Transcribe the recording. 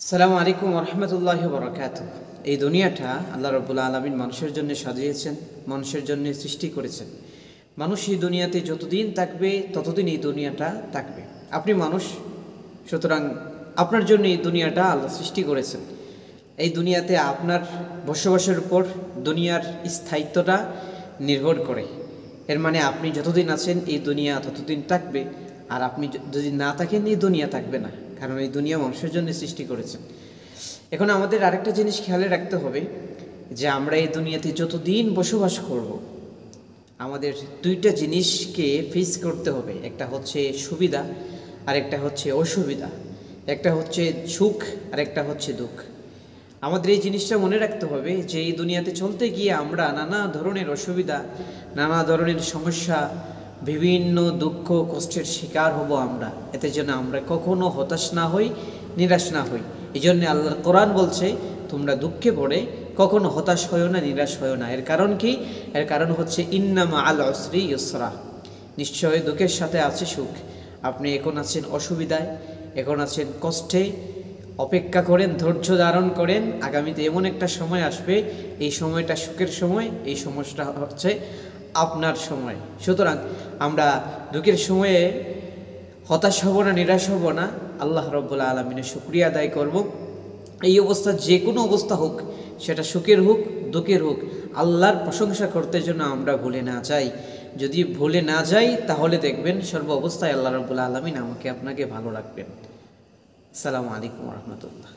আসসালামু আলাইকুম রহমতুল্লাহি বরকাতুহ। এই দুনিয়াটা আল্লাহ রাব্বুল আলামিন মানুষের জন্য সাজিয়েছেন, মানুষের জন্য সৃষ্টি করেছেন। মানুষ এই দুনিয়াতে যতদিন থাকবে ততদিন এই দুনিয়াটা থাকবে। আপনি মানুষ, সুতরাং আপনার জন্য এই দুনিয়াটা আল্লাহ সৃষ্টি করেছেন। এই দুনিয়াতে আপনার বসবাসের উপর দুনিয়ার স্থায়িত্বটা নির্ভর করে। এর মানে আপনি যতদিন আছেন এই দুনিয়া ততদিন থাকবে, আর আপনি যদি না থাকেন এই দুনিয়া থাকবে না, কারণ এই দুনিয়া মানুষের জন্য সৃষ্টি করেছেন। এখন আমাদের আরেকটা জিনিস খেয়ালে রাখতে হবে যে আমরা এই দুনিয়াতে যতদিন বসবাস করব, আমাদের দুইটা জিনিসকে ফেস করতে হবে। একটা হচ্ছে সুবিধা আর একটা হচ্ছে অসুবিধা, একটা হচ্ছে সুখ আর একটা হচ্ছে দুঃখ। আমাদের এই জিনিসটা মনে রাখতে হবে যে এই দুনিয়াতে চলতে গিয়ে আমরা নানা ধরনের অসুবিধা, নানা ধরনের সমস্যা, বিভিন্ন দুঃখ কষ্টের শিকার হব আমরা। এতে যেন আমরা কখনো হতাশ না হই, নিরাশ না হই। এই জন্য আল্লাহর কোরআন বলছে, তোমরা দুঃখে পড়ে কখনো হতাশ হয়েও না, নিরাশ হয়েও না। এর কারণ কি? এর কারণ হচ্ছে ইন্না মাআল উসরি ইউসরা, নিশ্চয় দুঃখের সাথে আছে সুখ। আপনি এখন আছেন অসুবিধায়, এখন আছেন কষ্টে, অপেক্ষা করেন, ধৈর্য ধারণ করেন। আগামীতে এমন একটা সময় আসবে, এই সময়টা সুখের সময়, এই সময়টা হচ্ছে আপনার সময়। সুতরাং আমরা দুঃখের সময়ে হতাশ হব না, নিরাশ হব না, আল্লাহ রাব্বুল আলামিনের শুকরিয়া আদায় করব। এই অবস্থা যে কোনো অবস্থা হোক, সেটা সুখের হোক দুঃখের হোক, আল্লাহর প্রশংসা করতে জন্য আমরা ভুলে না যাই। যদি ভুলে না যাই তাহলে দেখবেন সর্ব অবস্থায় আল্লাহ রাব্বুল আলামিন আমাকে আপনাকে ভালো রাখবেন। আসসালামু আলাইকুম রহমতুল্লাহ।